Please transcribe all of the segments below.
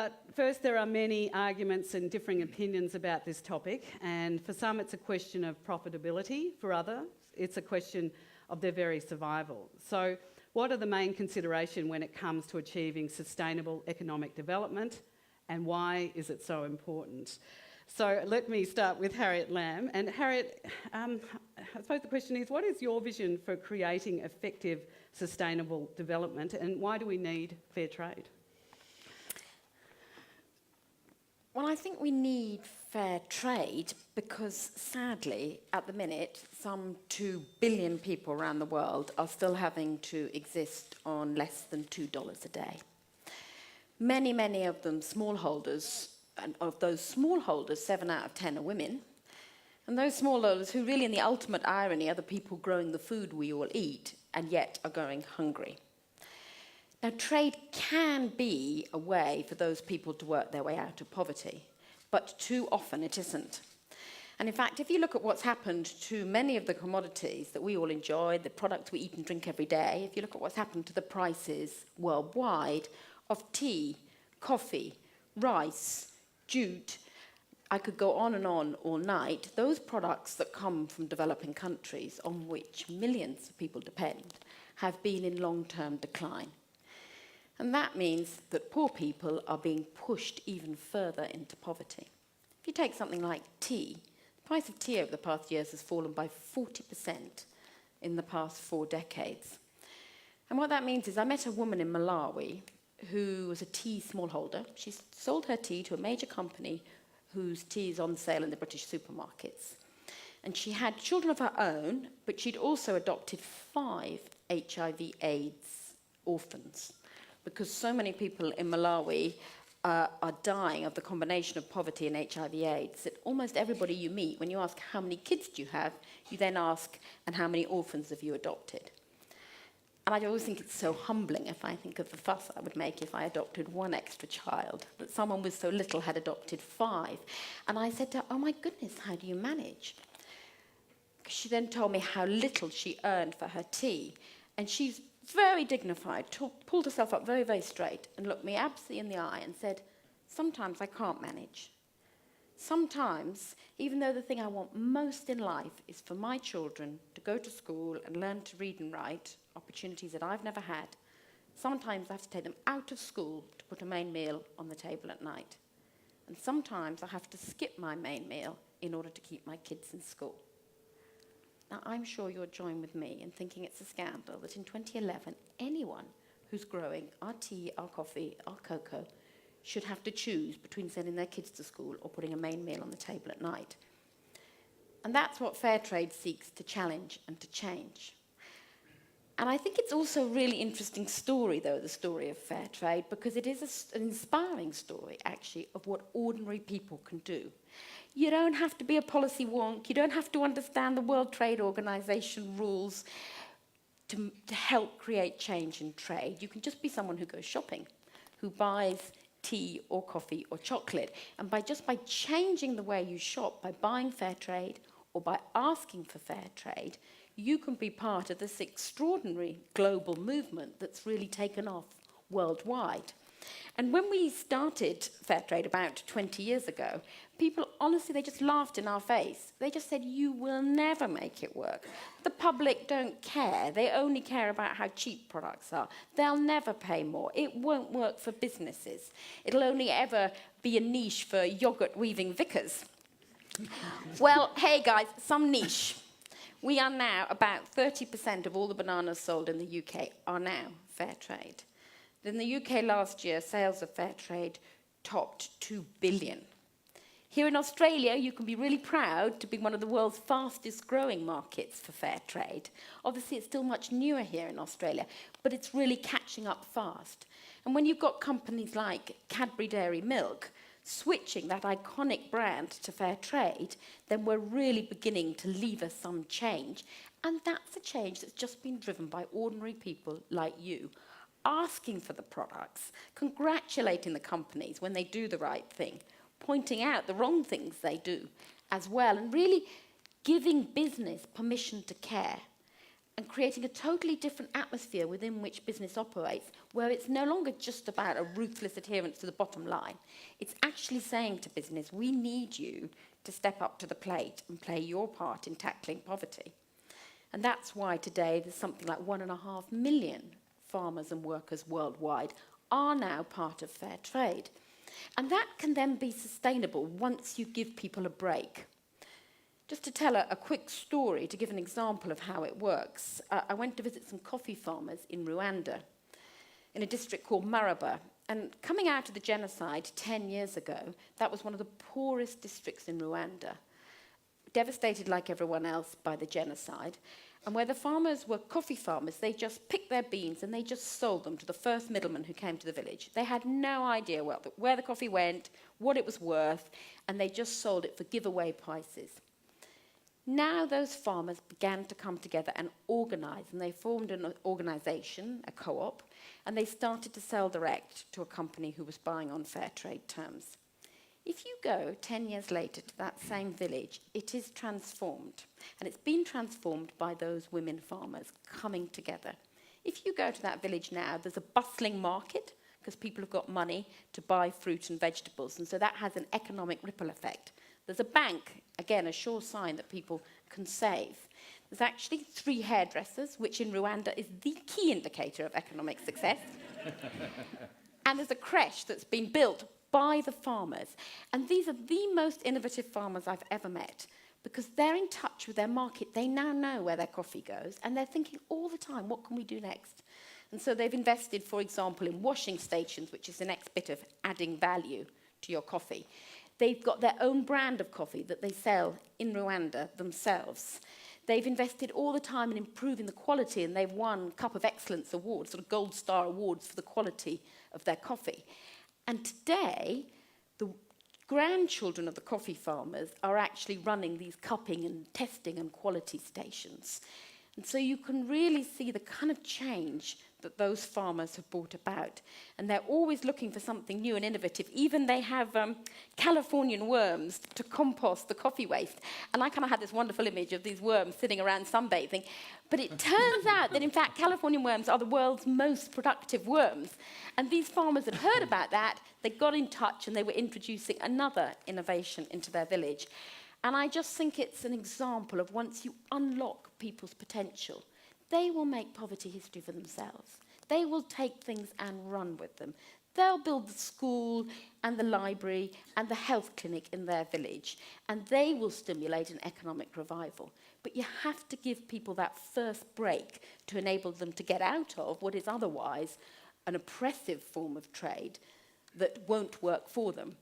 But first, there are many arguments and differing opinions about this topic, and for some it's a question of profitability, for others it's a question of their very survival. So what are the main considerations when it comes to achieving sustainable economic development, and why is it so important? So let me start with Harriet Lamb. And Harriet, I suppose the question is, what is your vision for creating effective sustainable development, and why do we need fair trade? Well, I think we need fair trade because, sadly, at the minute, some 2 billion people around the world are still having to exist on less than $2 a day. Many, many of them smallholders, and of those smallholders, 7 out of 10 are women. And those smallholders who really, in the ultimate irony, are the people growing the food we all eat and yet are going hungry. Now, trade can be a way for those people to work their way out of poverty, but too often it isn't. And in fact, if you look at what's happened to many of the commodities that we all enjoy, the products we eat and drink every day, if you look at what's happened to the prices worldwide of tea, coffee, rice, jute, I could go on and on all night, those products that come from developing countries on which millions of people depend have been in long-term decline. And that means that poor people are being pushed even further into poverty. If you take something like tea, the price of tea over the past years has fallen by 40% in the past 4 decades. And what that means is I met a woman in Malawi who was a tea smallholder. She sold her tea to a major company whose tea is on sale in the British supermarkets. And she had children of her own, but she'd also adopted 5 HIV/AIDS orphans, because so many people in Malawi are dying of the combination of poverty and HIV/AIDS that almost everybody you meet, when you ask how many kids do you have, you then ask, and how many orphans have you adopted? And I always think it's so humbling if I think of the fuss I would make if I adopted 1 extra child, that someone with so little had adopted 5. And I said to her, oh my goodness, how do you manage? She then told me how little she earned for her tea. And she's very dignified, pulled herself up very, very straight and looked me absolutely in the eye and said, sometimes I can't manage. Sometimes, even though the thing I want most in life is for my children to go to school and learn to read and write, opportunities that I've never had, sometimes I have to take them out of school to put a main meal on the table at night. And sometimes I have to skip my main meal in order to keep my kids in school. Now, I'm sure you'll join with me in thinking it's a scandal that in 2011, anyone who's growing our tea, our coffee, our cocoa, should have to choose between sending their kids to school or putting a main meal on the table at night. And that's what Fairtrade seeks to challenge and to change. And I think it's also a really interesting story, though, the story of Fairtrade, because it is an inspiring story, actually, of what ordinary people can do. You don't have to be a policy wonk. You don't have to understand the World Trade Organization rules to help create change in trade. You can just be someone who goes shopping, who buys tea or coffee or chocolate. And by changing the way you shop, by buying fair trade or by asking for fair trade, you can be part of this extraordinary global movement that's really taken off worldwide. And when we started Fairtrade about 20 years ago, people, honestly, they just laughed in our face. They just said, you will never make it work. The public don't care. They only care about how cheap products are. They'll never pay more. It won't work for businesses. It'll only ever be a niche for yogurt-weaving vicars. Well, hey, guys, some niche. We are now, about 30% of all the bananas sold in the UK are now fair trade. In the UK last year, sales of fair trade topped 2 billion. Here in Australia, you can be really proud to be one of the world's fastest growing markets for fair trade. Obviously, it's still much newer here in Australia, but it's really catching up fast. And when you've got companies like Cadbury Dairy Milk switching that iconic brand to fair trade, then we're really beginning to lever some change. And that's a change that's just been driven by ordinary people like you, asking for the products, congratulating the companies when they do the right thing, pointing out the wrong things they do as well, and really giving business permission to care. and creating a totally different atmosphere within which business operates, where it's no longer just about a ruthless adherence to the bottom line. It's actually saying to business, we need you to step up to the plate and play your part in tackling poverty. And that's why today there's something like 1.5 million farmers and workers worldwide are now part of fair trade. And that can then be sustainable once you give people a break. Just to tell a quick story, to give an example of how it works, I went to visit some coffee farmers in Rwanda, in a district called Maraba. And coming out of the genocide 10 years ago, that was one of the poorest districts in Rwanda, devastated like everyone else by the genocide. And where the farmers were coffee farmers, they just picked their beans and they just sold them to the first middleman who came to the village. They had no idea where the coffee went, what it was worth, and they just sold it for giveaway prices. Now those farmers began to come together and organise, and they formed an organisation, a co-op, and they started to sell direct to a company who was buying on fair trade terms. If you go 10 years later to that same village, it is transformed, and it's been transformed by those women farmers coming together. If you go to that village now, there's a bustling market, because people have got money to buy fruit and vegetables, and so that has an economic ripple effect. There's a bank, again, a sure sign that people can save. There's actually 3 hairdressers, which in Rwanda is the key indicator of economic success. And there's a creche that's been built by the farmers. And these are the most innovative farmers I've ever met, because they're in touch with their market. They now know where their coffee goes, and they're thinking all the time, what can we do next? And so they've invested, for example, in washing stations, which is the next bit of adding value to your coffee. They've got their own brand of coffee that they sell in Rwanda themselves. They've invested all the time in improving the quality, and they've won Cup of Excellence awards, sort of gold star awards for the quality of their coffee. And today, the grandchildren of the coffee farmers are actually running these cupping and testing and quality stations. And so you can really see the kind of change that those farmers have brought about. And they're always looking for something new and innovative. Even they have Californian worms to compost the coffee waste. And I kind of had this wonderful image of these worms sitting around sunbathing. But it turns out that, in fact, Californian worms are the world's most productive worms. And these farmers had heard about that. They got in touch, and they were introducing another innovation into their village. And I just think it's an example of once you unlock people's potential, they will make poverty history for themselves. They will take things and run with them. They'll build the school and the library and the health clinic in their village, and they will stimulate an economic revival. But you have to give people that first break to enable them to get out of what is otherwise an oppressive form of trade that won't work for them.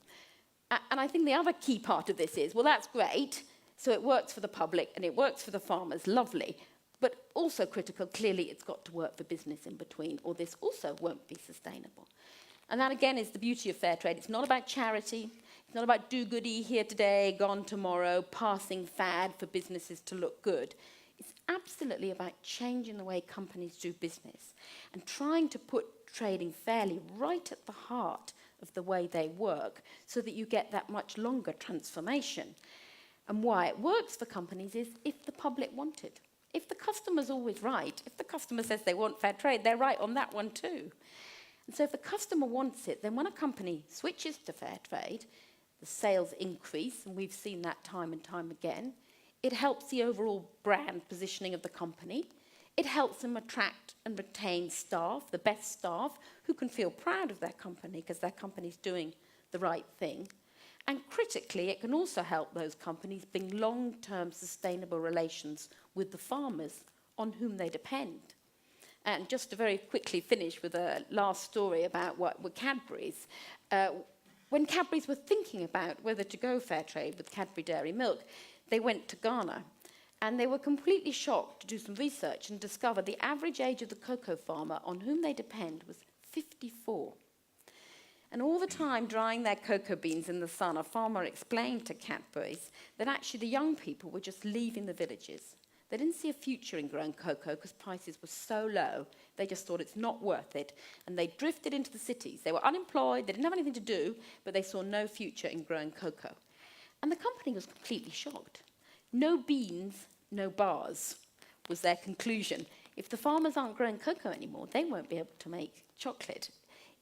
And I think the other key part of this is, well, that's great, so it works for the public and it works for the farmers, lovely. But also critical, clearly it's got to work for business in between, or this also won't be sustainable. And that, again, is the beauty of fair trade. It's not about charity. It's not about do-goody, here today, gone tomorrow, passing fad for businesses to look good. It's absolutely about changing the way companies do business and trying to put trading fairly right at the heart of the way they work so that you get that much longer transformation. And why it works for companies is if the public want it. If the customer's always right, if the customer says they want fair trade, they're right on that one too. And so if the customer wants it, then when a company switches to fair trade, the sales increase, and we've seen that time and time again. It helps the overall brand positioning of the company. It helps them attract and retain staff, the best staff, who can feel proud of their company because their company's doing the right thing. And critically, it can also help those companies bring long-term sustainable relations with the farmers on whom they depend. And just to very quickly finish with a last story about what were Cadburys. When Cadburys were thinking about whether to go fair trade with Cadbury Dairy Milk, they went to Ghana. And they were completely shocked to do some research and discover the average age of the cocoa farmer on whom they depend was 54. And all the time drying their cocoa beans in the sun, a farmer explained to Cadburys that actually the young people were just leaving the villages. They didn't see a future in growing cocoa because prices were so low. They just thought it's not worth it. And they drifted into the cities. They were unemployed, they didn't have anything to do, but they saw no future in growing cocoa. And the company was completely shocked. No beans, no bars. was their conclusion. If the farmers aren't growing cocoa anymore, they won't be able to make chocolate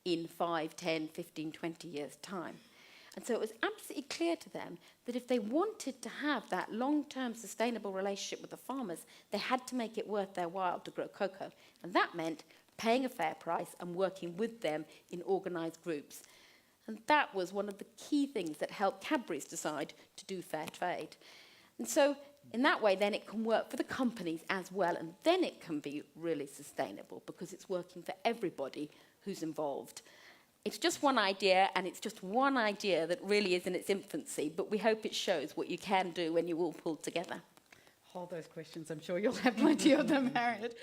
in 5, 10, 15, 20 years' time. And so it was absolutely clear to them that if they wanted to have that long-term sustainable relationship with the farmers, they had to make it worth their while to grow cocoa. And that meant paying a fair price and working with them in organised groups. And that was one of the key things that helped Cadburys decide to do fair trade. And so in that way, then it can work for the companies as well, and then it can be really sustainable because it's working for everybody who's involved. It's just one idea, and it's just one idea that really is in its infancy, but we hope it shows what you can do when you all pull together. Hold those questions. I'm sure you'll have plenty of them, Harriet.